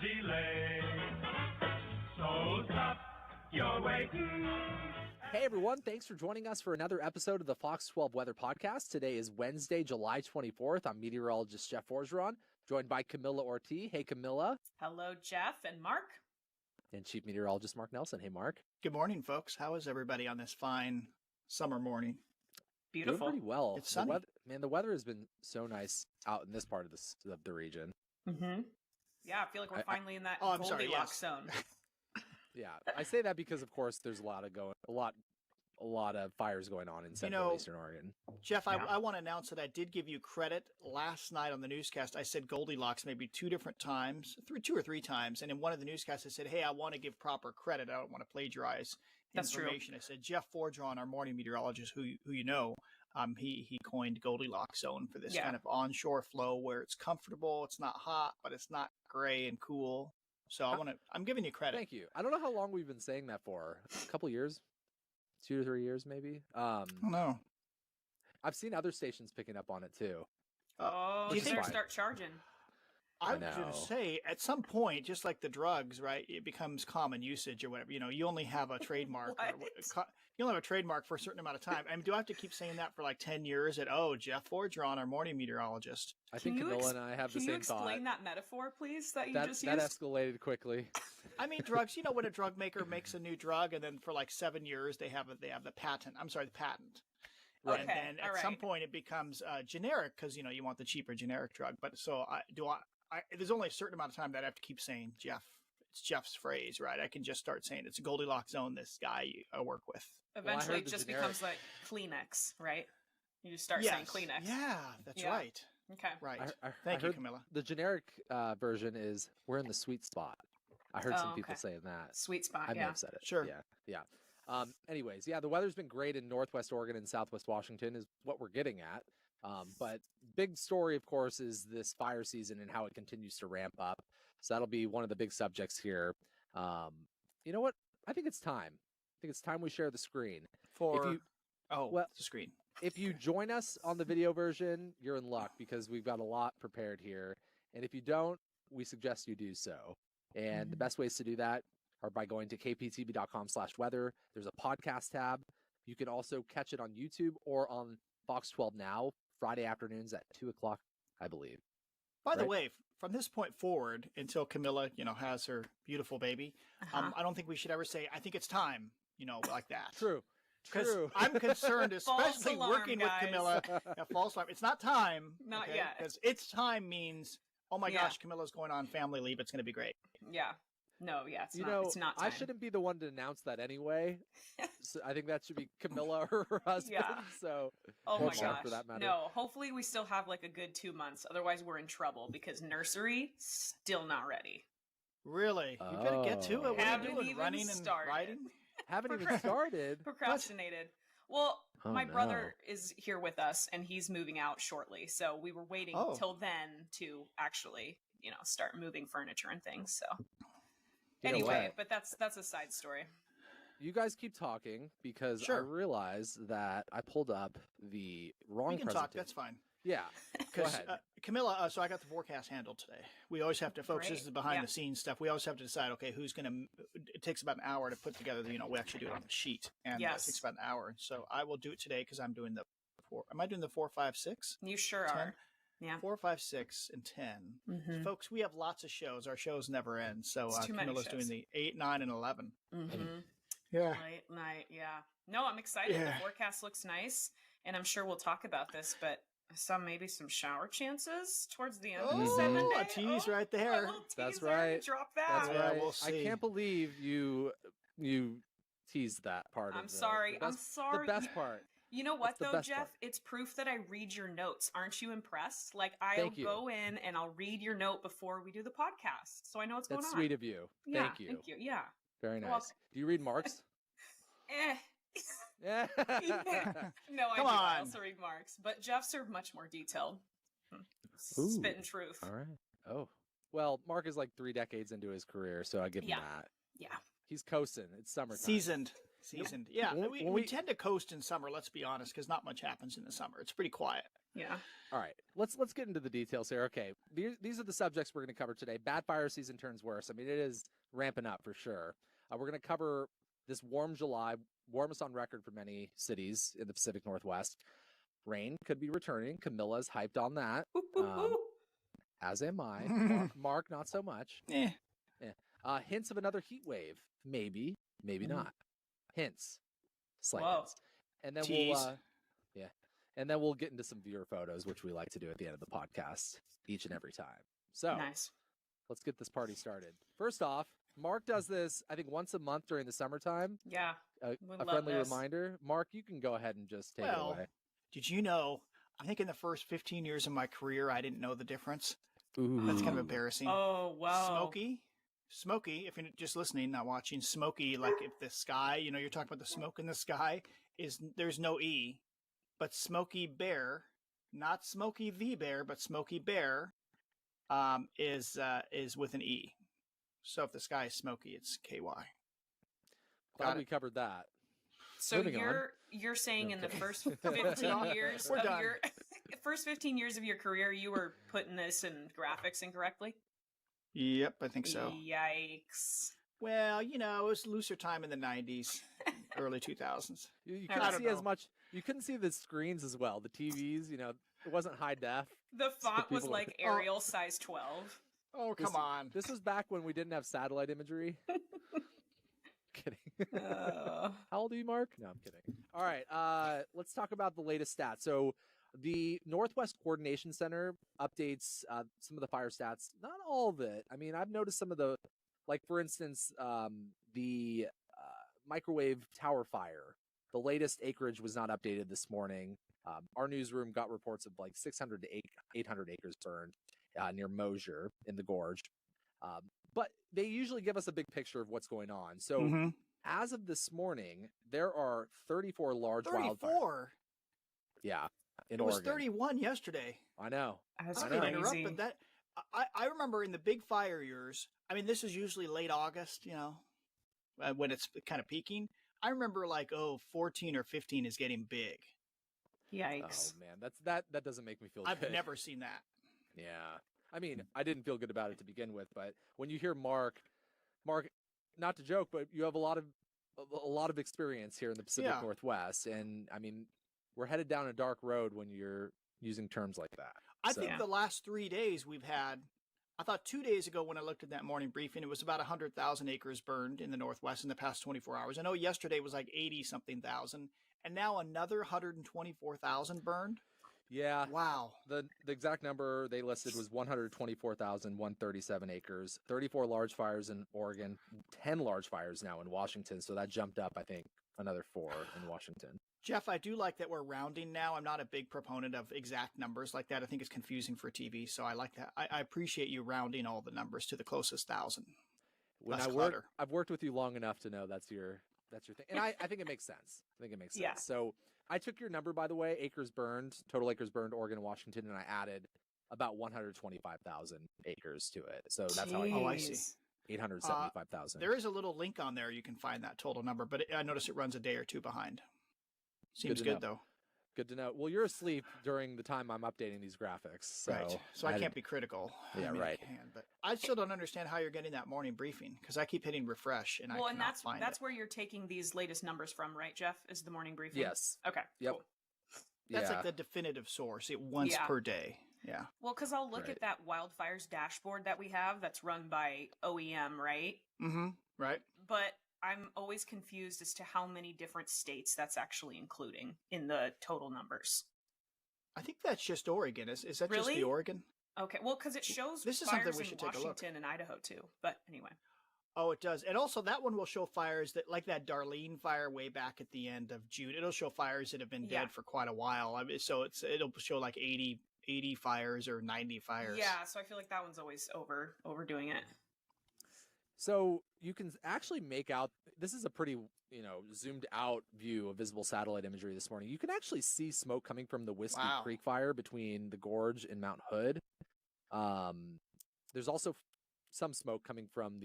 delay. So stop your waiting. Hey everyone, thanks for joining us for another episode of the Fox 12 Weather Podcast. Today is Wednesday, July 24th. I'm meteorologist Jeff Forgeron, joined by Camilla Ortiz. Hey Camilla. Hello, Jeff and Mark. And Chief Meteorologist Mark Nelson. Hey Mark. Good morning, folks. How is everybody on this fine summer morning? Beautiful. Doing pretty well. It's sunny. The weather has been so nice out in this part of the region. Mm-hmm. Yeah, I feel like we're finally in that I'm sorry, Goldilocks zone. Yeah, I say that because, of course, there's a lot of fires going on in Central Eastern Oregon. Jeff, I want to announce that I did give you credit last night on the newscast. I said Goldilocks maybe two or three times, and in one of the newscasts I said, "Hey, I want to give proper credit. I don't want to plagiarize information." True. I said Jeff Forgeron, our morning meteorologist, who you know, he coined Goldilocks zone for this kind of onshore flow where it's comfortable, it's not hot, but it's not gray and cool. So I'm giving you credit. Thank you. I don't know how long we've been saying that for. A couple years, 2 to 3 years, maybe. I don't know. I've seen other stations picking up on it too. Do you think start charging? I was going to say, at some point, just like the drugs, right? It becomes common usage or whatever. You know, you only have a trademark. You only have a trademark for a certain amount of time. I mean, do I have to keep saying that for like 10 years? Jeff Forgeron, our morning meteorologist. I think Camilla and I have the same thought. Can you explain that metaphor, please, that you just used? That escalated quickly. I mean, drugs. You know, when a drug maker makes a new drug, and then for like 7 years they have the patent. I'm sorry, the patent. Right. And then at some point it becomes generic because you want the cheaper generic drug. But there's only a certain amount of time that I have to keep saying Jeff. It's Jeff's phrase, right? I can just start saying it's a Goldilocks zone. This guy I work with. Eventually, it just becomes like Kleenex, right? You just start saying Kleenex. Yeah, that's right. Okay. Right. Thank you, Camilla. The generic version is we're in the sweet spot. I heard some people saying that. Sweet spot, I may have said it. Sure. Yeah. Anyways, the weather's been great in Northwest Oregon and Southwest Washington is what we're getting at. But big story, of course, is this fire season and how it continues to ramp up. So that'll be one of the big subjects here. You know what? I think it's time. We share the screen. The screen. If you join us on the video version, you're in luck because we've got a lot prepared here. And if you don't, we suggest you do so. And the best ways to do that are by going to kptv.com/weather. There's a podcast tab. You can also catch it on YouTube or on Fox 12 Now, Friday afternoons at 2:00, I believe. By the way, from this point forward, until Camilla, has her beautiful baby, I don't think we should ever say, "I think it's time," like that. True. Because I'm concerned, especially working with Camilla. False alarm. It's not time. Not yet. Because it's time means, oh my gosh, Camilla's going on family leave. It's going to be great. Yeah. No, it's not time. I shouldn't be the one to announce that anyway. So I think that should be Camilla or her husband. Yeah. So, oh my gosh. For that matter. No, hopefully we still have like a good 2 months. Otherwise we're in trouble because nursery still not ready. Really? You better get to it. What are you doing? Running and riding? Haven't even started. Procrastinated. Well, my brother is here with us and he's moving out shortly. So we were waiting till then to actually, start moving furniture and things. So anyway, but that's a side story. You guys keep talking because I realize that I pulled up the wrong presentation. We can talk. That's fine. Yeah. Go ahead. Camilla, so I got the forecast handled today. We always have to, folks, this is behind the scenes stuff. We always have to decide, okay, who's going to, it takes about an hour to put together, we actually do it on the sheet. And it takes about an hour. So I will do it today because I'm doing am I doing the 4, 5, 6? You sure 10? are. Yeah. 4, 5, 6, and 10. Mm-hmm. Folks, we have lots of shows. Our shows never end. So Camilla's doing the 8, 9, and 11. Mm-hmm. Yeah. Late night. Yeah. No, I'm excited. Yeah. The forecast looks nice. And I'm sure we'll talk about this, but maybe some shower chances towards the end of the 7 day. A tease right there. That's right. Drop that. That's right. We'll see. I can't believe you teased that part. I'm sorry. I'm sorry. The best part. You know what, though, Jeff? It's proof that I read your notes. Aren't you impressed? Like, I'll go in and I'll read your note before we do the podcast, so I know what's going on. That's sweet of you. Yeah, Thank you. Thank you. Yeah. Very nice. Do you read Mark's? No, I do. I also read Mark's, but Jeff's are much more detailed. Spitting truth. All right. Oh. Well, Mark is like 3 decades into his career, so I give him that. Yeah. He's coasting. It's summertime. Seasoned. Yeah. We tend to coast in summer, let's be honest, because not much happens in the summer. It's pretty quiet. Yeah. All right, let's get into the details here. Okay, these are the subjects we're going to cover today. Bad fire season turns worse. I mean, it is ramping up for sure. We're going to cover this warm July, warmest on record for many cities in the Pacific Northwest. Rain could be returning. Camilla's hyped on that. As am I. Mark, not so much. Yeah. Hints of another heat wave. Maybe not. Hints. Slight Whoa. hints. And then Tease. and then we'll get into some viewer photos, which we like to do at the end of the podcast each and every time. So Nice. let's get this party started. First off, Mark does this, I think, once a month during the summertime. Yeah. A love friendly this. reminder. Mark, you can go ahead and just take it Well, away. did you know? I think in the first 15 years of my career, I didn't know the difference. Ooh. That's kind of embarrassing. Oh, wow. Smoky, if you're just listening, not watching, smoky, like if the sky, you're talking about the smoke in the sky, there's no E. But Smokey Bear, not Smokey the Bear, but Smokey Bear, is with an E. So if the sky is smoky, it's KY. Glad we covered that. So Moving on. you're saying in the Okay. first 15 years We're of done. your first 15 years of your career, you were putting this in graphics incorrectly? Yep, I think so. Yikes. Well, it was looser time in the 90s, early 2000s. You I couldn't don't see as know. much. You couldn't see the screens as well. The TVs, it wasn't high def. The font was people- like Arial size 12. Oh, come on. This was back when we didn't have satellite imagery. Kidding. Uh, How old are you, Mark? No, I'm kidding. All right, let's talk about the latest stats. So the Northwest Coordination Center updates some of the fire stats. Not all of it. I mean, I've noticed some of the, like for instance, the microwave tower fire. The latest acreage was not updated this morning. Our newsroom got reports of like 600 to 800 acres burned near Mosier in the gorge. But they usually give us a big picture of what's going on. So Mhm. as of this morning, there are 34 large 34. wildfires. Yeah, in It was Oregon. 31 yesterday. I know. That's Sorry to interrupt, crazy. but that I remember in the big fire years. I mean, this is usually late August, when it's kind of peaking. I remember 14 or 15 is getting big. Yikes. Oh man, that doesn't make me feel I've good. never seen that. Yeah. I mean, I didn't feel good about it to begin with, but when you hear Mark, not to joke, but you have a lot of experience here in the Pacific Yeah. Northwest, and I mean, we're headed down a dark road when you're using terms like that. I So- think the last 3 days we've had. I thought 2 days ago when I looked at that morning briefing, it was about 100,000 acres burned in the Northwest in the past 24 hours. I know yesterday was like 80 something thousand, and now another 124,000 burned. Yeah. Wow. The exact number they listed was 124,137 acres, 34 large fires in Oregon, 10 large fires now in Washington. So that jumped up, I think, another 4 in Washington. Jeff, I do like that we're rounding now. I'm not a big proponent of exact numbers like that. I think it's confusing for TV. So I like that. I appreciate you rounding all the numbers to the closest thousand. When Less I clutter. I've worked with you long enough to know that's your thing. And I think it makes sense. Yeah. So I took your number, by the way, acres burned, total acres burned, Oregon and Washington, and I added about 125,000 acres to it. So that's how I Oh, I see. Jeez. 875,000. There is a little link on there. You can find that total number, but I notice it runs a day or two behind. Seems to good, know. though. Good to know. Well, you're asleep during the time I'm updating these graphics. So Right. So I can't be critical. Yeah, I mean, right. I can, but I still don't understand how you're getting that morning briefing because I keep hitting refresh and I Well, and cannot find that's it. where you're taking these latest numbers from, right, Jeff? Is the morning briefing? Yes. Okay. Yep. Cool. That's yeah. like the definitive source. It once Yeah. per day. Yeah. Well, because I'll look Right. at that wildfires dashboard that we have that's run by OEM, right? Mm-hmm. Right. But I'm always confused as to how many different states that's actually including in the total numbers. I think that's just Oregon. Is that just Really? the Oregon? Okay, well, because it shows This is something fires we in should take a look. Washington and Idaho too. But anyway, Oh, it does. And also that one will show fires that like that Darlene fire way back at the end of June. It'll show fires that have been Yeah. dead for quite a while. I mean, so it'll show like 80 fires or 90 fires. yeah. So I feel like that one's always overdoing it. So you can actually make out, this is a pretty, zoomed out view of visible satellite imagery this morning. You can actually see smoke coming from the Whiskey Wow. Creek fire between the gorge and Mount Hood. There's also some smoke coming from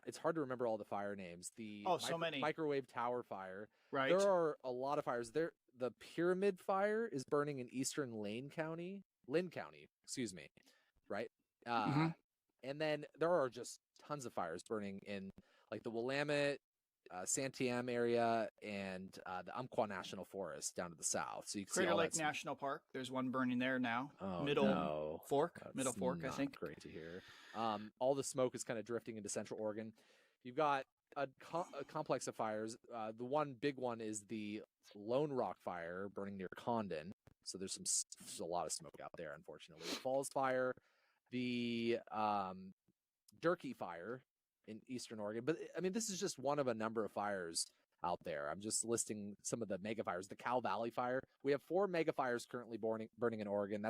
it's hard to remember all the fire names. The So many. microwave tower fire. Right. There are a lot of fires. the Pyramid Fire is burning in eastern Lynn County, excuse me, right? And then there are just tons of fires burning in like the Willamette, Santiam area, and the Umpqua National Forest down to the south. So you can Crater see all Lake that National Park. There's one burning there now. Oh, Middle no. Fork, That's Middle Fork, I think. Great to hear. All the smoke is kind of drifting into Central Oregon. You've got a complex of fires. The one big one is the Lone Rock Fire burning near Condon. So there's a lot of smoke out there, unfortunately. The Falls Fire, the Durkee Fire in Eastern Oregon. But I mean, this is just one of a number of fires out there. I'm just listing some of the mega fires. The Cow Valley Fire. We have 4 mega fires currently burning in Oregon.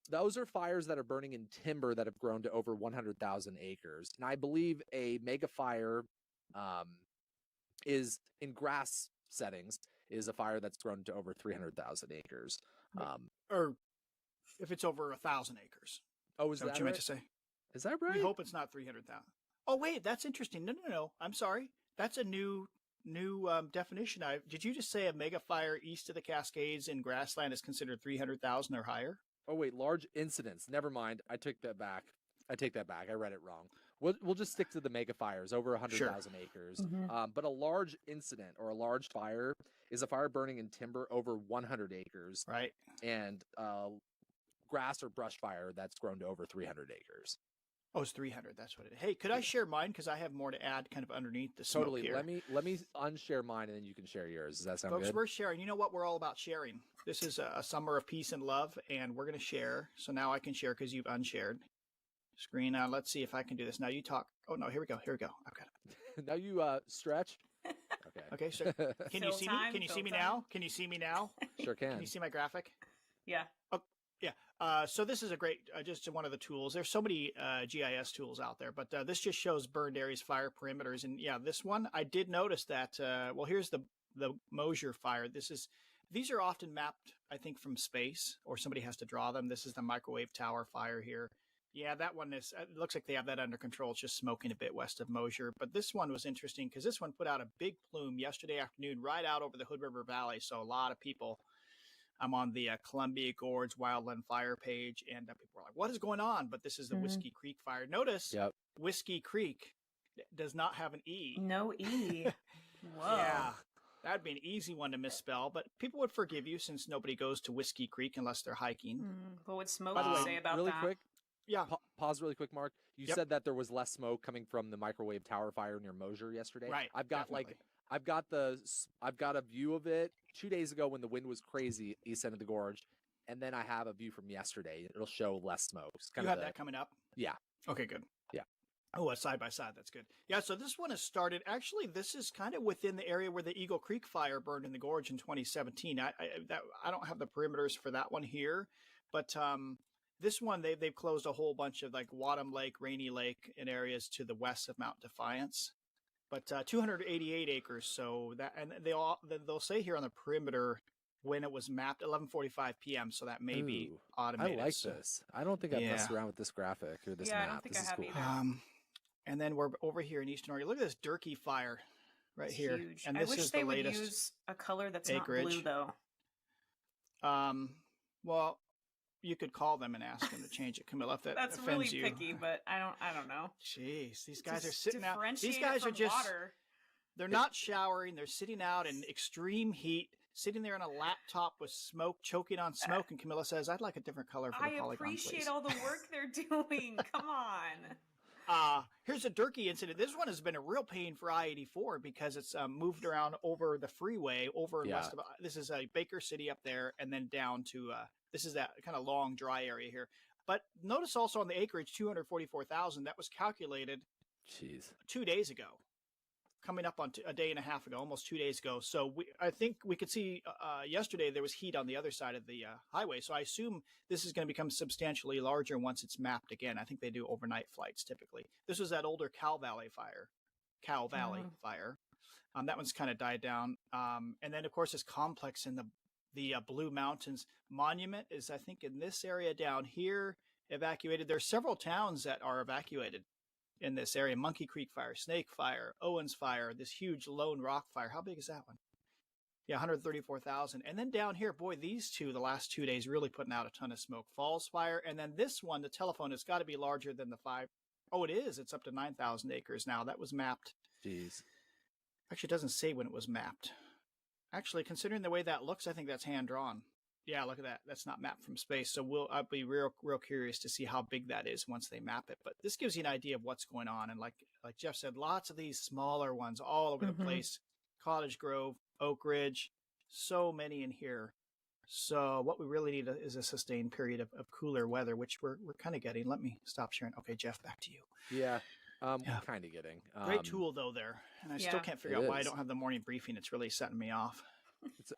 Those are fires that are burning in timber that have grown to over 100,000 acres. And I believe a mega fire is in grass settings is a fire that's grown to over 300,000 acres. Or if it's over 1,000 acres. Oh, is that what you meant to say? Is that right? We hope it's not 300,000. Oh, wait, that's interesting. No. I'm sorry. That's a new definition. Did you just say a mega fire east of the Cascades in grassland is considered 300,000 or higher? Oh, wait, large incidents. Never mind. I take that back. I read it wrong. We'll just stick to the mega fires over 100,000 acres. But a large incident or a large fire is a fire burning in timber over 100 acres. Right. And grass or brush fire that's grown to over 300 acres. Oh, it's 300. That's what it is. Hey, could I share mine? Because I have more to add kind of underneath the smoke Totally. here. Let me unshare mine and then you can share yours. Does that sound Folks, good? we're sharing. You know what? We're all about sharing. This is a summer of peace and love, and we're going to share. So now I can share because you've unshared. Screen. Let's see if I can do this. Now you talk. Oh, no. Here we go. I've got it. Now you stretch. Okay. Okay. So can you see me? Can you see me now? Can you see me now? Sure can. Can you see my graphic? Yeah. Oh, yeah. So this is a great, just one of the tools. There's so many GIS tools out there, but this just shows burned areas, fire perimeters. And yeah, this one, I did notice that, well, here's the Mosier fire. These are often mapped, I think, from space, or somebody has to draw them. This is the microwave tower fire here. Yeah, that one is, it looks like they have that under control. It's just smoking a bit west of Mosier. But this one was interesting because this one put out a big plume yesterday afternoon right out over the Hood River Valley. So a lot of people, I'm on the Columbia Gorge Wildland Fire page, and people were like, what is going on? But this is the Whiskey Creek fire. Notice Whiskey Creek does not have an E. No E. Whoa. Yeah. That'd be an easy one to misspell, but people would forgive you since nobody goes to Whiskey Creek unless they're hiking. What would Smoke By the way, say about really that? Quick, yeah. Pause really quick, Mark. You said that there was less smoke coming from the microwave tower fire near Mosier yesterday. Right. I've got a view of it 2 days ago when the wind was crazy east end of the gorge, and then I have a view from yesterday. It'll show less smoke. You have that coming up? Yeah. Okay, good. Yeah. Oh, a side by side. That's good. Yeah. So this one has started. Actually, this is kind of within the area where the Eagle Creek fire burned in the gorge in 2017. I don't have the perimeters for that one here, but this one they've closed a whole bunch of like Wadham Lake, Rainy Lake, in areas to the west of Mount Defiance. But 288 acres. So that, and they'll say here on the perimeter when it was mapped 11:45 p.m. So that may be automated. I like this. I don't think I've messed around with this graphic or this map. I don't think this I have cool. either. And then we're over here in Eastern Oregon. Look at this Durkee fire right here. Huge. And this I wish is they the would latest use a color that's acreage. not blue, though. Well, you could call them and ask them to change it, Camilla, if that That's offends really you. picky, but I don't know. Jeez, these guys are Just sitting out. These differentiate guys it are from just. water. They're not showering. They're sitting out in extreme heat, sitting there on a laptop with smoke, choking on smoke. And Camilla says, "I'd like a different color for the polygon, appreciate please." all the work they're doing. Come on. Here's a Durkee incident. This one has been a real pain for I-84 because it's moved around over the freeway over and west of. This is Baker City up there, and then down to this is that kind of long dry area here. But notice also on the acreage, 244,000. That was calculated 2 days ago, coming up on a day and a half ago, almost 2 days ago. So I think we could see yesterday there was heat on the other side of the highway. So I assume this is going to become substantially larger once it's mapped again. I think they do overnight flights typically. This was that older Cow Valley fire. That one's kind of died down. And then, of course, this complex in the Blue Mountains Monument is, I think, in this area down here, evacuated. There are several towns that are evacuated in this area. Monkey Creek Fire, Snake Fire, Owens Fire, this huge Lone Rock Fire. How big is that one? Yeah, 134,000. And then down here, boy, these two, the last 2 days, really putting out a ton of smoke. Falls Fire. And then this one, the telephone, has got to be larger than the 5. Oh, it is. It's up to 9,000 acres now. That was mapped. Jeez. Actually, it doesn't say when it was mapped. Actually, considering the way that looks, I think that's hand-drawn. Yeah, look at that. That's not mapped from space. So I'll be real curious to see how big that is once they map it. But this gives you an idea of what's going on. And like Jeff said, lots of these smaller ones all over the place. Cottage Grove, Oak Ridge, so many in here. So what we really need is a sustained period of cooler weather, which we're kind of getting. Let me stop sharing. Okay, Jeff, back to you. Yeah. Kind of getting. Great tool though there, and I still can't figure out why I don't have the morning briefing. It's really setting me off.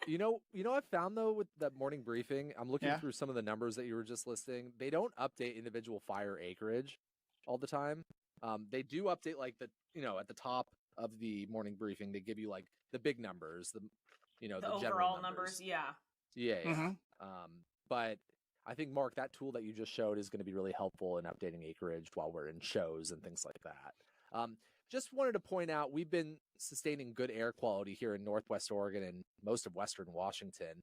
You know, I found though with that morning briefing, I'm looking through some of the numbers that you were just listing. They don't update individual fire acreage all the time. They do update like at the top of the morning briefing, they give you like the big numbers, the overall general numbers. Yeah. But I think, Mark, that tool that you just showed is going to be really helpful in updating acreage while we're in shows and things like that. Just wanted to point out, we've been sustaining good air quality here in Northwest Oregon and most of Western Washington.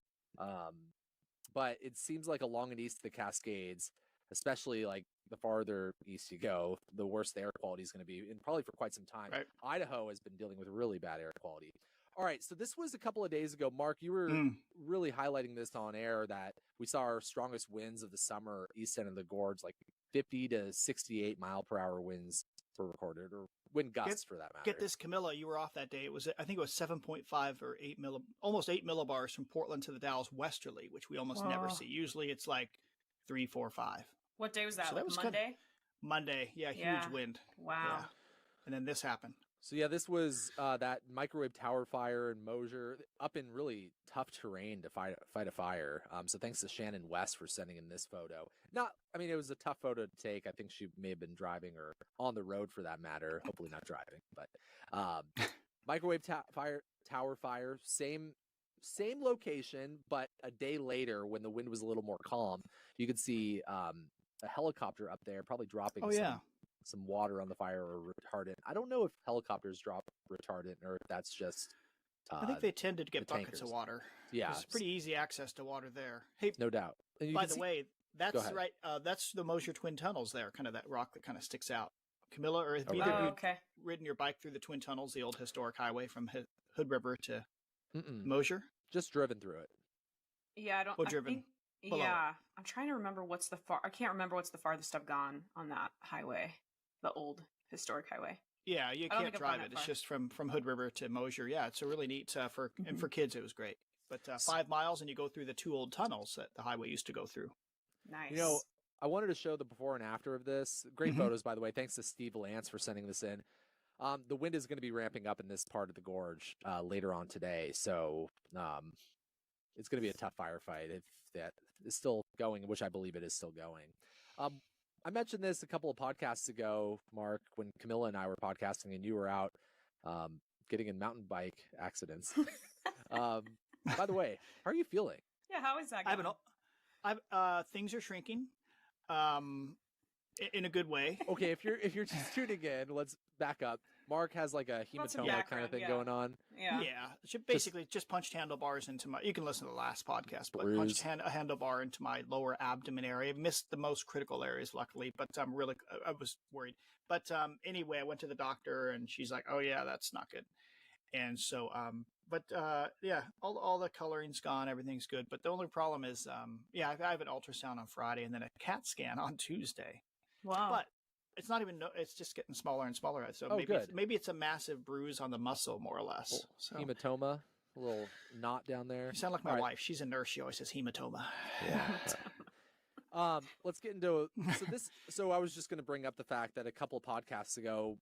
But it seems like along and east of the Cascades, especially like the farther east you go, the worse the air quality is going to be, and probably for quite some time. Right. Idaho has been dealing with really bad air quality. All right, so this was a couple of days ago. Mark, you were really highlighting this on air that we saw our strongest winds of the summer east end of the gorge, like 50 to 68 mile per hour winds were recorded, or wind gusts for that matter. Get this, Camilla, you were off that day. I think it was 7.5 or almost 8 millibars from Portland to the Dalles westerly, which we almost never see. Usually it's like 3, 4, 5. What day was that? So like that was Monday? Monday, huge wind. Wow. Yeah. And then this happened. So this was that microwave tower fire in Mosier, up in really tough terrain to fight a fire. So thanks to Shannon West for sending in this photo. It was a tough photo to take. I think she may have been driving or on the road for that matter. Hopefully not driving, but microwave tower fire, same location, but a day later when the wind was a little more calm, you could see a helicopter up there probably dropping some water on the fire or retardant. I don't know if helicopters drop retardant or if that's just I think they tended to get buckets tankers. of water. Yeah. There's pretty easy access to water there. Hey, no doubt. By the way, that's right. That's the Mosier Twin Tunnels there, kind of that rock that kind of sticks out. Camilla, or have either of you ridden your bike through the Twin Tunnels, the old historic highway from Hood River to Mosier? Just driven through it. Yeah, I don't. Or driven. I'm trying to remember I can't remember what's the farthest I've gone on that highway, the old historic highway. Yeah, you can't drive it. It's just from Hood River to Mosier. Yeah, it's a really neat and for kids it was great. But 5 miles and you go through the 2 old tunnels that the highway used to go through. Nice. I wanted to show the before and after of this. Great photos, by the way. Thanks to Steve Lance for sending this in. The wind is going to be ramping up in this part of the gorge later on today, so it's going to be a tough firefight if that is still going, which I believe it is still going. I mentioned this a couple of podcasts ago, Mark, when Camilla and I were podcasting and you were out getting in mountain bike accidents. By the way, how are you feeling? Yeah, how is that going? Things are shrinking in a good way. Okay, if you're just tuning in, let's back up. Mark has like a hematoma kind of thing going on. Yeah. Basically, just punched handlebars into my. You can listen to the last podcast, but punched a handlebar into my lower abdomen area. Missed the most critical areas, luckily, but I was worried. But anyway, I went to the doctor, and she's like, "Oh yeah, that's not good." And so, all the coloring's gone, everything's good. But the only problem is, I have an ultrasound on Friday and then a CAT scan on Tuesday. Wow. But it's not even, it's just getting smaller and smaller. So maybe it's a massive bruise on the muscle, more or less. So. Hematoma, a little knot down there. You sound like my wife. She's a nurse. She always says hematoma. Yeah. Let's get into So I was just going to bring up the fact that a couple of podcasts ago,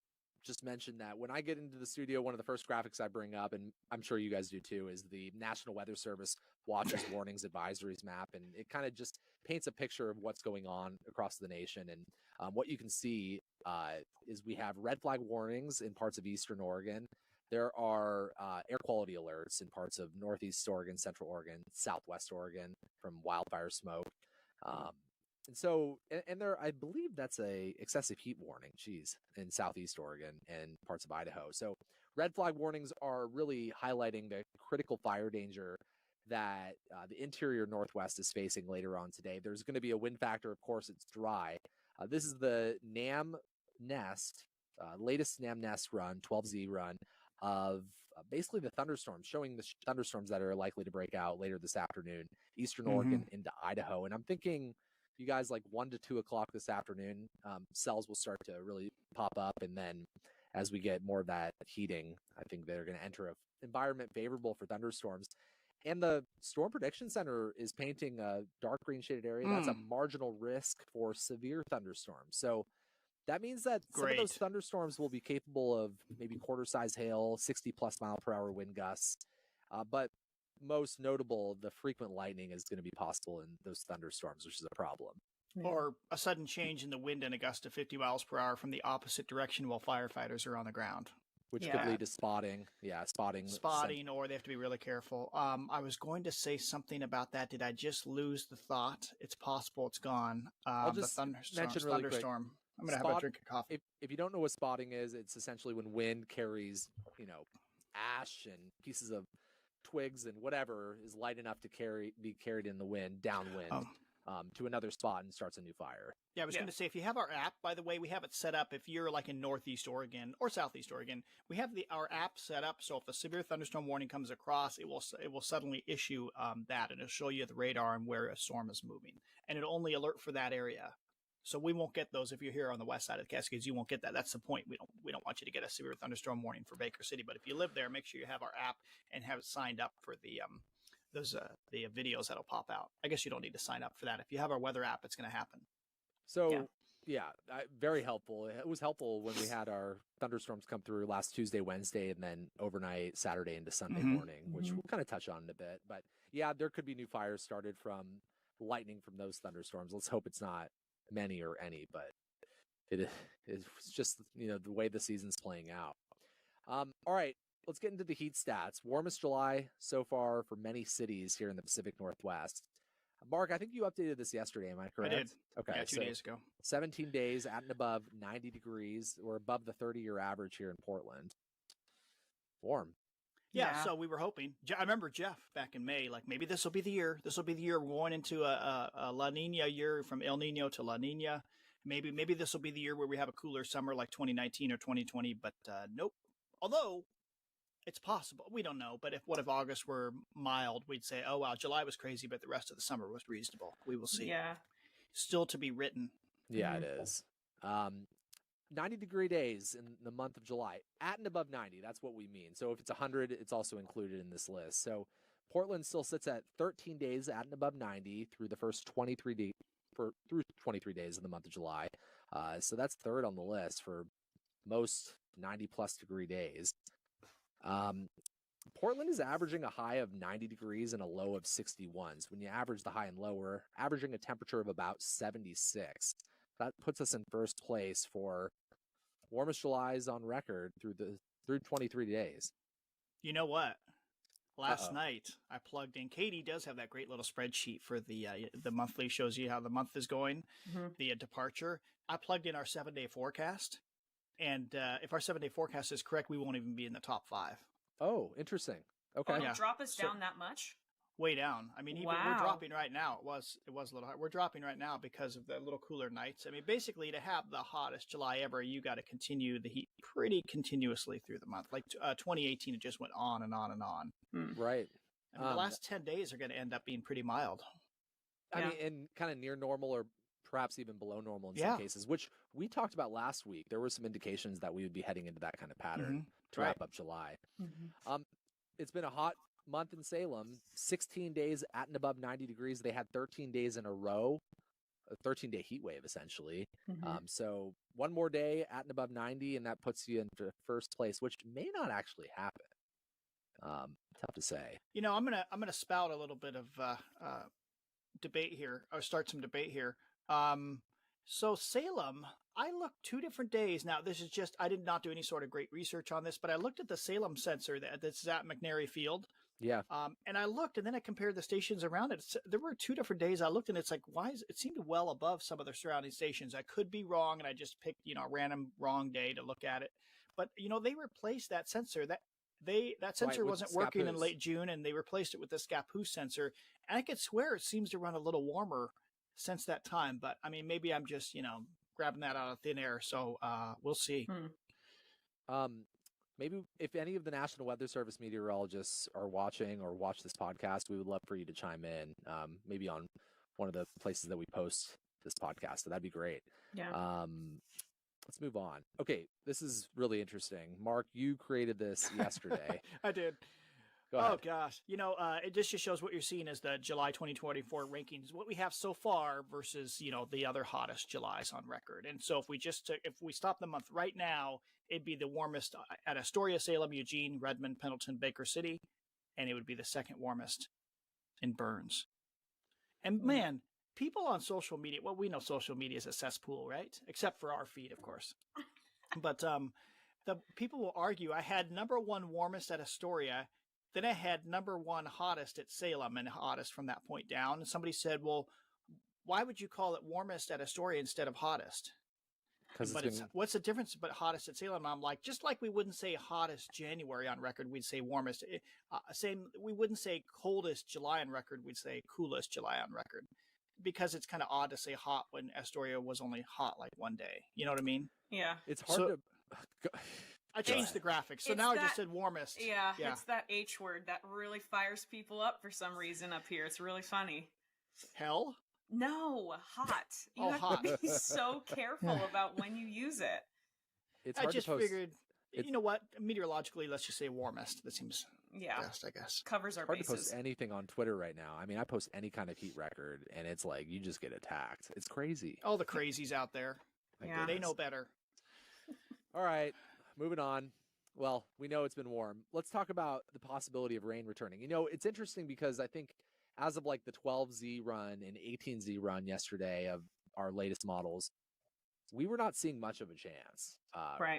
just mentioned that when I get into the studio, one of the first graphics I bring up, and I'm sure you guys do too, is the National Weather Service Watches, Warnings, Advisories map. And it kind of just paints a picture of what's going on across the nation. And what you can see is we have red flag warnings in parts of Eastern Oregon. There are air quality alerts in parts of Northeast Oregon, Central Oregon, Southwest Oregon from wildfire smoke. And so, and there, I believe that's a excessive heat warning, in Southeast Oregon and parts of Idaho. So red flag warnings are really highlighting the critical fire danger that the interior Northwest is facing later on today. There's going to be a wind factor. Of course, it's dry. This is the NAM Nest, latest NAM Nest run, 12Z run of basically the thunderstorms, showing the thunderstorms that are likely to break out later this afternoon, Eastern Oregon into Idaho. And I'm thinking you guys like 1 to 2 o'clock this afternoon, cells will start to really pop up. And then as we get more of that heating, I think they're going to enter an environment favorable for thunderstorms. And the Storm Prediction Center is painting a dark green shaded area. That's a marginal risk for severe thunderstorms. So that means that some of those thunderstorms will be capable of maybe quarter-size hail, 60-plus mile-per-hour wind gusts. But most notable, the frequent lightning is going to be possible in those thunderstorms, which is a problem. Or a sudden change in the wind and a gust of 50 miles per hour from the opposite direction while firefighters are on the ground. Which could lead to spotting. Yeah, spotting. Spotting, or they have to be really careful. I was going to say something about that. Did I just lose the thought? It's possible it's gone. I'll just mention really quick. I'm going to have a drink of coffee. If you don't know what spotting is, it's essentially when wind carries, ash and pieces of twigs and whatever is light enough to be carried in the wind, downwind. To another spot and starts a new fire. Yeah, I was going to say, if you have our app, by the way, we have it set up. If you're like in Northeast Oregon or Southeast Oregon, we have our app set up. So if a severe thunderstorm warning comes across, it will suddenly issue that, and it'll show you the radar and where a storm is moving, and it'll only alert for that area. So we won't get those if you're here on the west side of the Cascades. You won't get that. That's the point. We don't want you to get a severe thunderstorm warning for Baker City. But if you live there, make sure you have our app and have it signed up for the videos that'll pop out. I guess you don't need to sign up for that. If you have our weather app, it's going to happen. So very helpful. It was helpful when we had our thunderstorms come through last Tuesday, Wednesday, and then overnight Saturday into Sunday morning, which we'll kind of touch on in a bit. But yeah, there could be new fires started from lightning from those thunderstorms. Let's hope it's not many or any, but it's just, the way the season's playing out. All right. Let's get into the heat stats. Warmest July so far for many cities here in the Pacific Northwest. Mark, I think you updated this yesterday. Am I correct? I did. Okay. Yeah, 2 days ago. 17 days at and above 90 degrees. We're above the 30-year average here in Portland. Warm. Yeah, so we were hoping. I remember Jeff back in May, like maybe this will be the year. This will be the year we're going into a La Nina year, from El Nino to La Nina. Maybe this will be the year where we have a cooler summer like 2019 or 2020, but nope. Although it's possible. We don't know. But what if August were mild? We'd say, oh, wow, July was crazy, but the rest of the summer was reasonable. We will see. Yeah. Still to be written. Yeah, it is. 90-degree days in the month of July. At and above 90, that's what we mean. So if it's 100, it's also included in this list. So Portland still sits at 13 days at and above 90 through the first 23 days of the month of July. So that's third on the list for most 90-plus degree days. Portland is averaging a high of 90 degrees and a low of 61. So when you average the high and low, we're averaging a temperature of about 76. That puts us in first place for warmest Julys on record through 23 days. You know what? Last night I plugged in. Katie does have that great little spreadsheet for the monthly, shows you how the month is going, the departure. I plugged in our 7-day forecast. And if our 7-day forecast is correct, we won't even be in the top 5. Oh, interesting. Okay. It'll drop us down that much? Way down. I mean, even we're dropping right now. It was a little high. We're dropping right now because of the little cooler nights. I mean, basically, to have the hottest July ever, you got to continue the heat pretty continuously through the month. Like 2018, it just went on and on and on. Right. I mean, the last 10 days are going to end up being pretty mild. I mean, and kind of near normal or perhaps even below normal in some cases, which we talked about last week. There were some indications that we would be heading into that kind of pattern to wrap up July. It's been a hot month in Salem, 16 days at and above 90 degrees. They had 13 days in a row, a 13-day heat wave, essentially. So one more day at and above 90, and that puts you into first place, which may not actually happen. Tough to say. You know, I'm gonna spout a little bit of debate here, or start some debate here. So Salem, I looked 2 different days. Now, this is just, I did not do any sort of great research on this, but I looked at the Salem sensor that's at McNary Field. Yeah. And I looked, and then I compared the stations around it. There were 2 different days I looked, and it's like, it seemed well above some of the surrounding stations. I could be wrong, and I just picked, a random wrong day to look at it. but they replaced that sensor. That sensor wasn't working in late June, and they replaced it with the Scappoose sensor. And I could swear it seems to run a little warmer since that time. But I mean, maybe I'm just grabbing that out of thin air. So we'll see. Maybe if any of the National Weather Service meteorologists are watching or watch this podcast, we would love for you to chime in. Maybe on one of the places that we post this podcast. So that'd be great. Yeah. Let's move on. Okay, this is really interesting. Mark, you created this yesterday. I did. Go ahead. Oh gosh, it just shows what you're seeing as the July 2024 rankings, what we have so far versus the other hottest Julys on record. And so if we stop the month right now, it'd be the warmest at Astoria, Salem, Eugene, Redmond, Pendleton, Baker City, and it would be the second warmest in Burns. And man, people on social media, well, we know social media is a cesspool, right? Except for our feed, of course. But the people will argue I had number one warmest at Astoria, then I had number one hottest at Salem and hottest from that point down. And somebody said, well, why would you call it warmest at Astoria instead of hottest? What's the difference but hottest at Salem? And I'm like, just like we wouldn't say hottest January on record, we'd say warmest. We wouldn't say coldest July on record, we'd say coolest July on record. Because it's kind of odd to say hot when Astoria was only hot like one day. You know what I mean? Yeah. It's hard to... I changed the graphics, so now I just said warmest. Yeah, it's that H word that really fires people up for some reason up here. It's really funny. Hell? No, hot. You have to be so careful about when you use it. It's hard to post. Figured, you know what? Meteorologically, let's just say warmest. That seems best, I guess. Covers our bases. Hard to post anything on Twitter right now. I mean, I post any kind of heat record, and it's like you just get attacked. It's crazy. All the crazies out there. They know better. All right. Moving on. Well, we know it's been warm. Let's talk about the possibility of rain returning. It's interesting because I think as of like the 12Z run and 18Z run yesterday of our latest models, we were not seeing much of a chance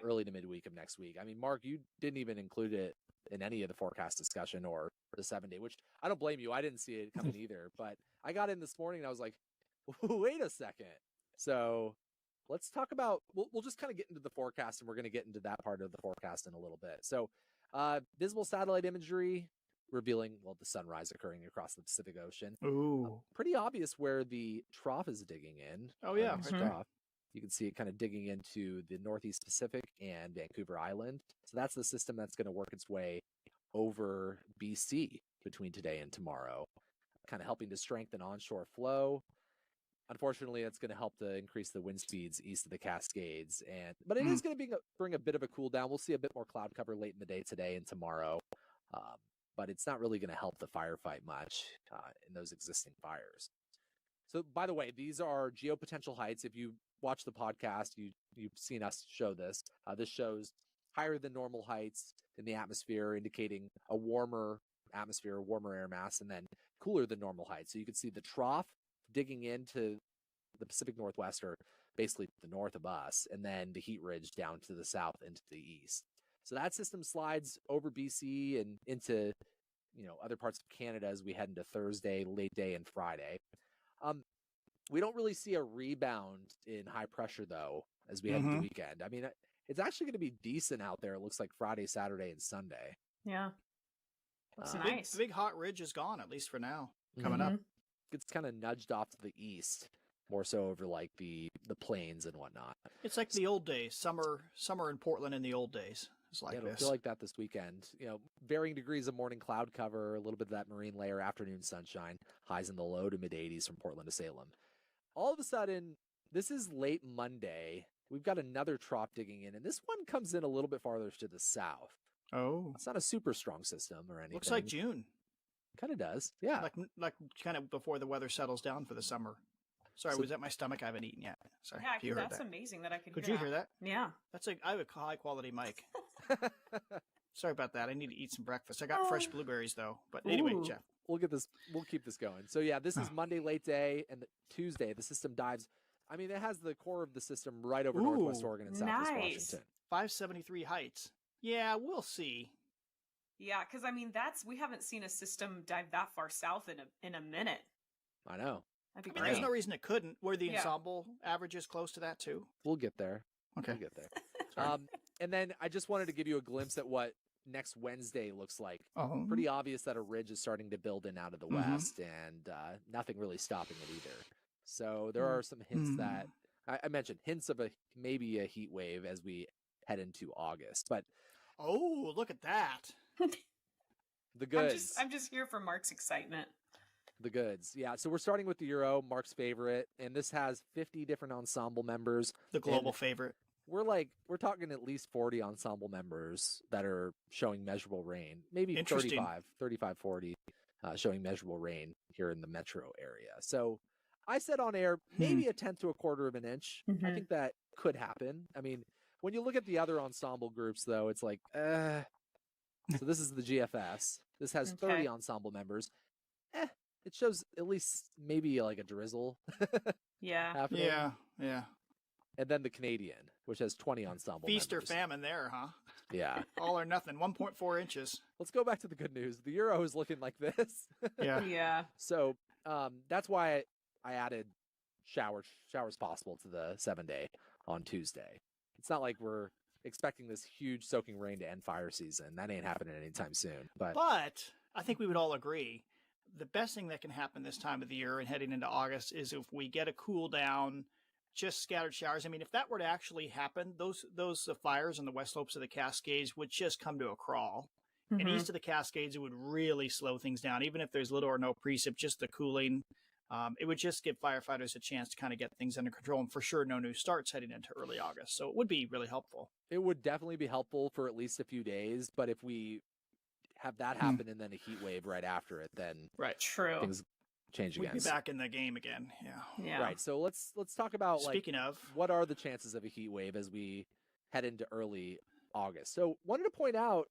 early to midweek of next week. I mean, Mark, you didn't even include it in any of the forecast discussion or the 7-day, which I don't blame you. I didn't see it coming either. But I got in this morning and I was like, wait a second. So let's talk about, we'll just kind of get into the forecast, and we're going to get into that part of the forecast in a little bit. So visible satellite imagery revealing, the sunrise occurring across the Pacific Ocean. Ooh. Pretty obvious where the trough is digging in. Oh, yeah. Trough. You can see it kind of digging into the Northeast Pacific and Vancouver Island. So that's the system that's going to work its way over BC between today and tomorrow, kind of helping to strengthen onshore flow. Unfortunately, it's going to help to increase the wind speeds east of the Cascades, but it is going to bring a bit of a cool down. We'll see a bit more cloud cover late in the day today and tomorrow, but it's not really going to help the firefight much in those existing fires. So, by the way, these are geopotential heights. If you watch the podcast, you've seen us show this. This shows higher than normal heights in the atmosphere, indicating a warmer atmosphere, a warmer air mass, and then cooler than normal heights. So you can see the trough digging into the Pacific Northwest, or basically to the north of us, and then the heat ridge down to the south into the east. So that system slides over BC and into other parts of Canada as we head into Thursday, late day, and Friday. We don't really see a rebound in high pressure, though, as we head into the weekend. I mean, it's actually going to be decent out there. It looks like Friday, Saturday, and Sunday. Yeah. That's nice. The big hot ridge is gone, at least for now, coming up. It's kind of nudged off to the east, more so over like the plains and whatnot. It's like the old days, summer in Portland in the old days. It's like it'll feel like that this weekend. Varying degrees of morning cloud cover, a little bit of that marine layer, afternoon sunshine, highs in the low to mid 80s from Portland to Salem. All of a sudden, this is late Monday. We've got another trough digging in, and this one comes in a little bit farther to the south. Oh. It's not a super strong system or anything. Looks like June. Kind of does, yeah. Like kind of before the weather settles down for the summer. Sorry, was that my stomach? I haven't eaten yet. Sorry. Yeah, if you heard that's that. amazing that I could hear that. Could you hear that? Yeah. I have a high quality mic. Sorry about that. I need to eat some breakfast. I got fresh blueberries though. But anyway, Jeff. We'll keep this going. So yeah, this is Monday late day, and Tuesday the system dives. I mean, it has the core of the system right over Northwest Oregon and Southwest Washington. 573 heights. Yeah, we'll see. Yeah, because I mean we haven't seen a system dive that far south in a minute. I know. That'd be great. There's no reason it couldn't. Were the ensemble averages close to that too? We'll get there. Okay. We'll get there. And then I just wanted to give you a glimpse at what next Wednesday looks like. Oh. Pretty obvious that a ridge is starting to build in out of the west, and nothing really stopping it either. So there are some hints that I mentioned, hints of maybe a heat wave as we head into August. But oh, look at that! The goods. I'm just here for Mark's excitement. The goods. Yeah. So we're starting with the Euro, Mark's favorite, and this has 50 different ensemble members. The global favorite. We're talking at least 40 ensemble members that are showing measurable rain, maybe 35, 40 showing measurable rain here in the metro area. So I said on air, maybe a tenth to a quarter of an inch. I think that could happen. I mean, when you look at the other ensemble groups, though, it's like, so this is the GFS. This has 30 ensemble members. It shows at least maybe like a drizzle. Happening. Yeah. And then the Canadian, which has 20 ensemble Feast members. or famine there, huh? Yeah. All or nothing, 1.4 inches. Let's go back to the good news. The Euro is looking like this. Yeah. So that's why I added showers possible to the 7-day on Tuesday. It's not like we're expecting this huge soaking rain to end fire season. That ain't happening anytime soon. But I think we would all agree the best thing that can happen this time of the year and heading into August is if we get a cool down, just scattered showers. I mean, if that were to actually happen, those fires on the west slopes of the Cascades would just come to a crawl. And east of the Cascades, it would really slow things down. Even if there's little or no precip, just the cooling, it would just give firefighters a chance to kind of get things under control. And for sure, no new starts heading into early August. So it would be really helpful. It would definitely be helpful for at least a few days. But if we have that happen and then a heat wave right after it, then True. things change again. We'd be back in the game again. Yeah. Right. So let's talk about Speaking of, what are the chances of a heat wave as we head into early August. So wanted to point out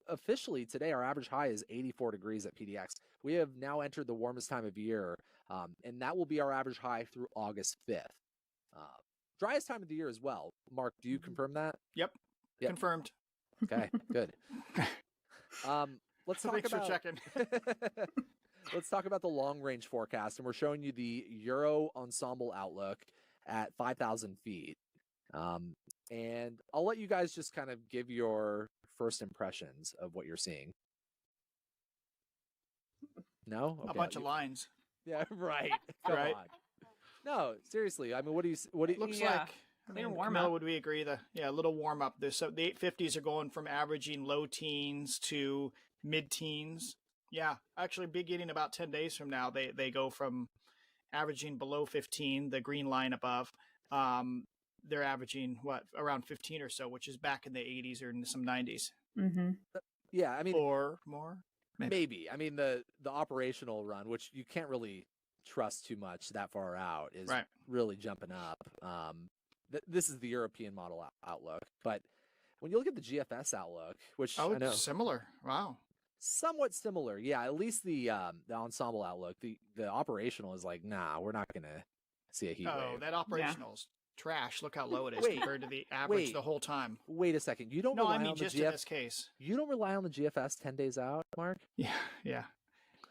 officially today our average high is 84 degrees at PDX. We have now entered the warmest time of year, and that will be our average high through August 5th. Driest time of the year as well. Mark, do you confirm that? Yep. Confirmed. Okay, good. Let's talk Thanks about for checking. Let's talk about the long range forecast, and we're showing you the Euro ensemble outlook at 5,000 feet. And I'll let you guys just kind of give your first impressions of what you're seeing. No? Okay. A bunch of lines. Yeah, right. Come on. No, seriously. I mean, what do you looks like? I Clear mean, warm Camilla, up. would we agree? A little warm up. So the 850s are going from averaging low teens to mid teens. Yeah, actually, beginning about 10 days from now, they go from averaging below 15, the green line above. They're averaging around 15 or so, which is back in the 80s or in some 90s. Yeah, I mean, or more. Maybe. I mean, the operational run, which you can't really trust too much that far out, is really jumping up. This is the European model outlook, but when you look at the GFS outlook, which I know similar. Wow. Somewhat similar. Yeah, at least the ensemble outlook, the operational is like, nah, we're not going to see a heat wave. Oh, that operational's trash. Look how low it is compared to the average the whole time. Wait a second. You don't rely on just the in this case. You don't rely on the GFS 10 days out, Mark? Yeah.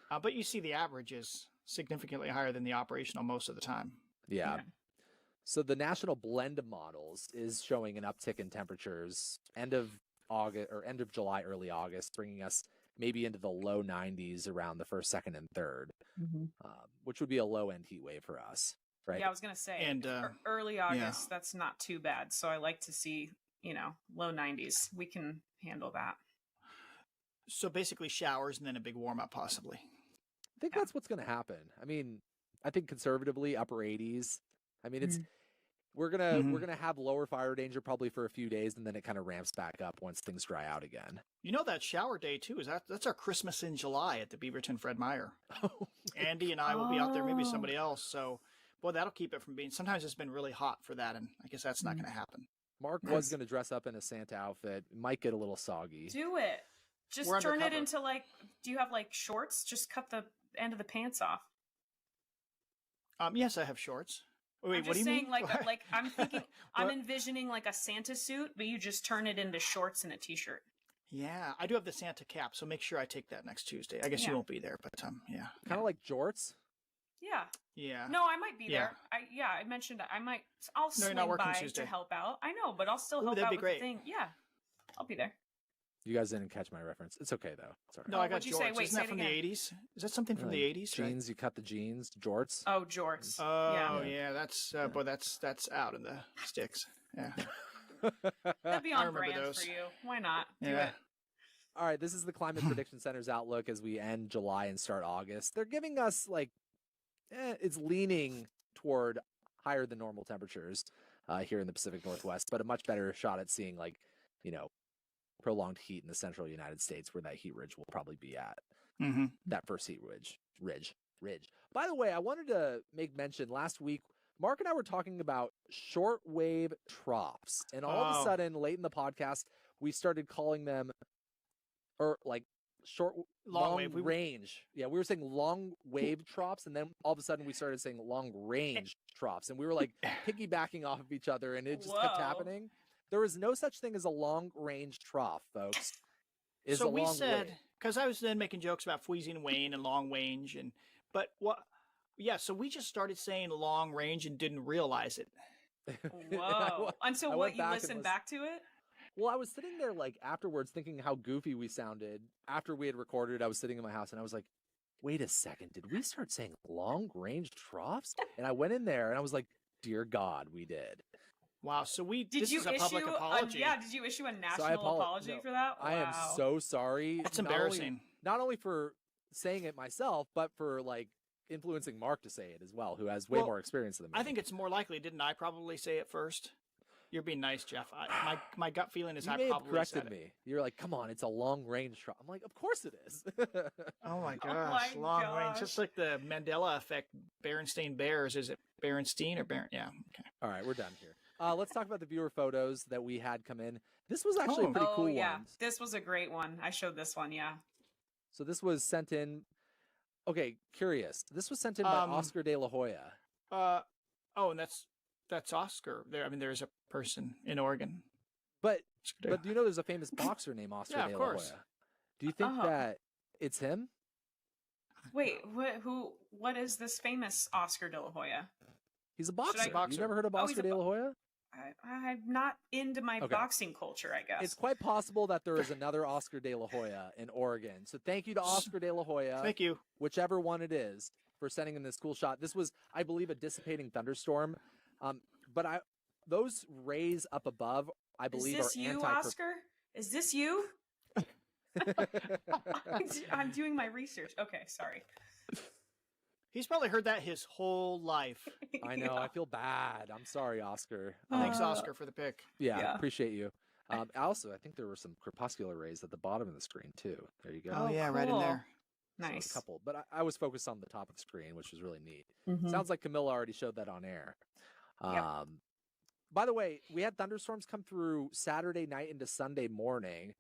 But you see the average is significantly higher than the operational most of the time. Yeah. So the national blend of models is showing an uptick in temperatures end of August or end of July, early August, bringing us maybe into the low 90s around the first, second, and third, which would be a low end heat wave for us. Right. Yeah, I was going to say, and early August, that's not too bad. So I like to see, low 90s. We can handle that. So basically showers and then a big warm up possibly. I think that's what's going to happen. I mean, I think conservatively upper 80s. I mean, it's we're gonna have lower fire danger probably for a few days, and then it kind of ramps back up once things dry out again. That shower day too that's our Christmas in July at the Beaverton Fred Meyer. Andy and I will be out there, maybe somebody else. So, boy, that'll keep it from being. Sometimes it's been really hot for that, and I guess that's not going to happen. Mark was going to dress up in a Santa outfit. It might get a little soggy. Do it. Just turn it into do you have shorts? Just cut the end of the pants off. Yes, I have shorts. Wait, I'm just what do you saying, mean? I'm thinking, I'm envisioning a Santa suit, but you just turn it into shorts and a t-shirt. Yeah, I do have the Santa cap, so make sure I take that next Tuesday. I guess you won't be there, but yeah. Kind of like jorts. Yeah. Yeah. No, I might be there. I mentioned I'll swing by Tuesday to help out. I know, but I'll still help out with the thing. Yeah. I'll be there. You guys didn't catch my reference. It's okay though. It's all right. No, I got what'd you say? jorts. Wait, Isn't say that it from the again. 80s? Is that something from Like, the 80s? jeans, you cut the jeans, jorts. Oh, jorts. Oh, Yeah. yeah. That's boy, that's out in the sticks. Yeah. That'd be I on remember brand those. for you. Why not? Do Yeah. it. All right, this is the Climate Prediction Center's outlook as we end July and start August. They're giving us like, it's leaning toward higher than normal temperatures here in the Pacific Northwest, but a much better shot at seeing like, prolonged heat in the central United States where that heat ridge will probably be at. Mm-hmm. That first heat ridge. By the way, I wanted to make mention last week, Mark and I were talking about shortwave troughs, and all of a sudden, late in the podcast, we started calling them, or like long wave. range. Yeah, we were saying long wave troughs, and then all of a sudden we started saying long range troughs, and we were like piggybacking off of each other, and it just kept happening. There is no such thing as a long range trough, folks. So we said, because I was then making jokes about freezing wane and long range, but what? Yeah, so we just started saying long range and didn't realize it. Whoa! Until what? You listened back to it? Well, I was sitting there like afterwards thinking how goofy we sounded. After we had recorded, I was sitting in my house and I was like, wait a second, did we start saying long range troughs? And I went in there and I was like, dear God, we did. Wow, so this is a public apology. Did you issue a national apology for that? Wow. I am so sorry. That's embarrassing. Not only for saying it myself, but for like influencing Mark to say it as well, who has way more experience than me. I think it's more likely, didn't I probably say it first? You're being nice, Jeff. My gut feeling is I probably have corrected said me. You're like, come on, it's a long range trough. I'm like, of course it is. Oh my gosh, long range. Just like the Mandela effect, Berenstain Bears. Is it Berenstein or Beren? Yeah. Okay. All right, we're done here. Let's talk about the viewer photos that we had come in. This was actually a pretty cool one. This was a great one. I showed this one, yeah. So this was sent in. Okay, curious. This was sent in by Oscar de la Hoya. And that's Oscar. There's a person in Oregon. But do you know there's a famous boxer named Oscar de la Hoya? Do you think that it's him? Wait, what is this famous Oscar de la Hoya? He's a boxer. You never heard of Oscar de la Hoya? I'm not into my boxing culture, I guess. It's quite possible that there is another Oscar de la Hoya in Oregon. So thank you to Oscar de la Hoya. Thank you. Whichever one it is, for sending in this cool shot. This was, I believe, a dissipating thunderstorm. But those rays up above, I believe, are anti- Is this you, Oscar? Is this you? I'm doing my research. Okay, sorry. He's probably heard that his whole life. I know. I feel bad. I'm sorry, Oscar. Thanks, Oscar, for the pick. Yeah. Appreciate you. Also, I think there were some crepuscular rays at the bottom of the screen, too. There you go. Oh, yeah, cool. Right in there. Nice. So a couple. But I was focused on the top of the screen, which was really neat. Sounds like Camilla already showed that on air. Yep. By the way, we had thunderstorms come through Saturday night into Sunday morning.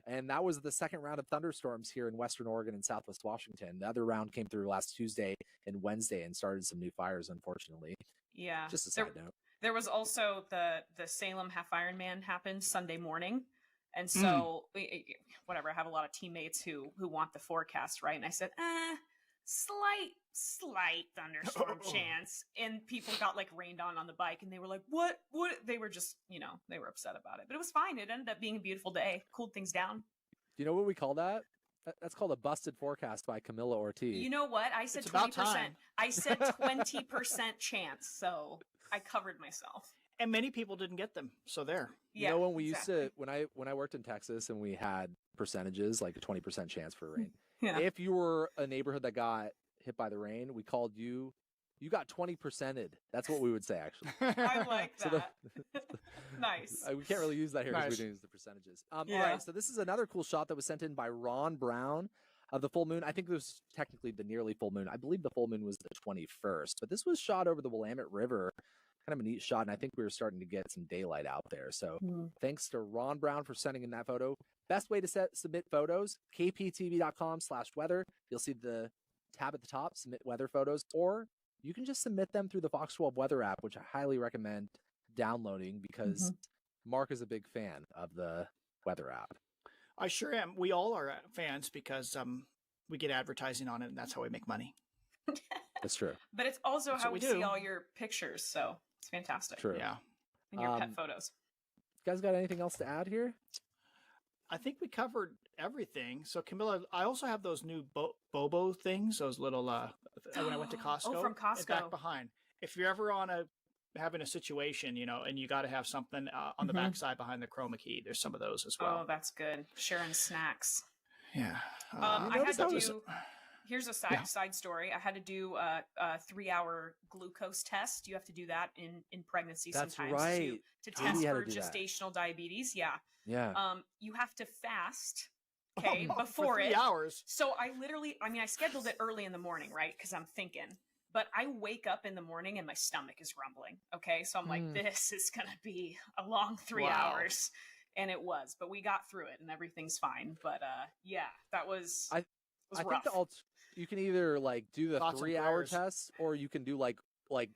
And that was the second round of thunderstorms here in Western Oregon and Southwest Washington. The other round came through last Tuesday and Wednesday and started some new fires, unfortunately. Yeah. Just a side note. There was also the Salem Half Ironman happened Sunday morning. And so, whatever, I have a lot of teammates who want the forecast, right? And I said, slight thunderstorm chance. And people got like rained on the bike and they were like, what? They were just, they were upset about it. But it was fine. It ended up being a beautiful day. Cooled things down. Do you know what we call that? That's called a busted forecast by Camilla Ortiz. You know what? I said 20%. I said 20% chance. So I covered myself. And many people didn't get them. So there. You know, when we used to, when I worked in Texas and we had percentages, like a 20% chance for rain. Yeah. If you were a neighborhood that got hit by the rain, we called you got 20%ed. That's what we would say, actually. I like that. Nice. We can't really use that here because we don't use the percentages. All right, so this is another cool shot that was sent in by Ron Brown of the full moon. I think this was technically the nearly full moon. I believe the full moon was the 21st, but this was shot over the Willamette River. Kind of a neat shot, and I think we were starting to get some daylight out there. So thanks to Ron Brown for sending in that photo. Best way to submit photos, kptv.com/weather. You'll see the tab at the top, submit weather photos, or you can just submit them through the Fox 12 weather app, which I highly recommend downloading because Mark is a big fan of the weather app. I sure am. We all are fans because we get advertising on it, and that's how we make money. That's true. But it's also how we see all your pictures, so it's fantastic. True. Yeah. And your pet photos. You guys got anything else to add here? I think we covered everything. So Camilla, I also have those new Bobo things, those little when I went to Costco. Oh, from Costco. Back behind. If you're ever having a situation, and you got to have something on the backside behind the chroma key, there's some of those as well. Oh, that's good. Sharing snacks. Yeah. I had to do. Here's a side story. I had to do a 3-hour glucose test. You have to do that in pregnancy sometimes right. to test for gestational diabetes. Yeah. Yeah. You have to fast. Okay, before for 3 hours. So I scheduled it early in the morning, right? Because I'm thinking. But I wake up in the morning and my stomach is rumbling. Okay, so I'm like, this is gonna be a long 3 hours, and it was. But we got through it, and everything's fine. But yeah, that was. I think you can either like do the 3-hour test, or you can do like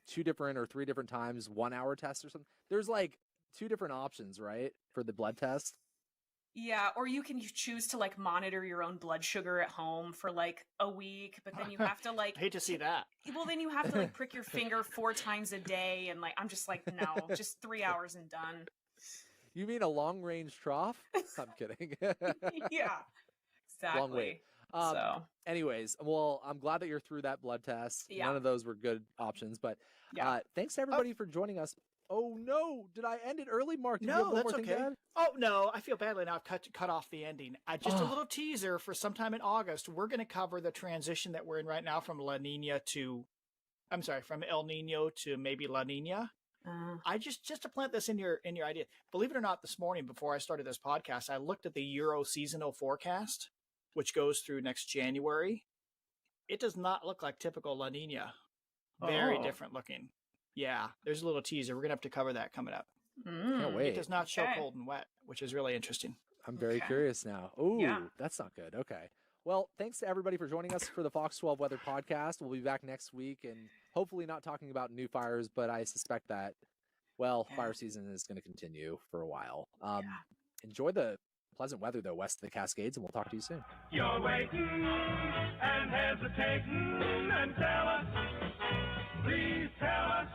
2 different or 3 different times 1-hour test or something. There's like 2 different options, right, for the blood test. Yeah, or you choose to like monitor your own blood sugar at home for like a week, but then you have to like I hate to see that. Well, then you have to like prick your finger 4 times a day, and like I'm just like, no, just 3 hours and done. You mean a long range trough? I'm kidding. Yeah, exactly. Long wait. Anyways, well, I'm glad that you're through that blood test. Yeah. None of those were good options, but thanks to everybody for joining us. Oh no, did I end it early, Mark? No, that's okay. Oh no, I feel badly now. I've cut off the ending. Just a little teaser for sometime in August. We're going to cover the transition that we're in right now from from El Nino to maybe La Nina. I just to plant this in your idea. Believe it or not, this morning before I started this podcast, I looked at the Euro seasonal forecast, which goes through next January. It does not look like typical La Nina. Very different looking. Yeah, there's a little teaser. We're going to have to cover that coming up. Can't wait. It does not show cold and wet, which is really interesting. I'm very curious now. Oh, that's not good. Okay. Well, thanks to everybody for joining us for the Fox 12 Weather Podcast. We'll be back next week and hopefully not talking about new fires, but I suspect that, fire season is going to continue for a while. Enjoy the pleasant weather, though, west of the Cascades, and we'll talk to you soon. You're waiting and hesitating, and tell us, please tell us.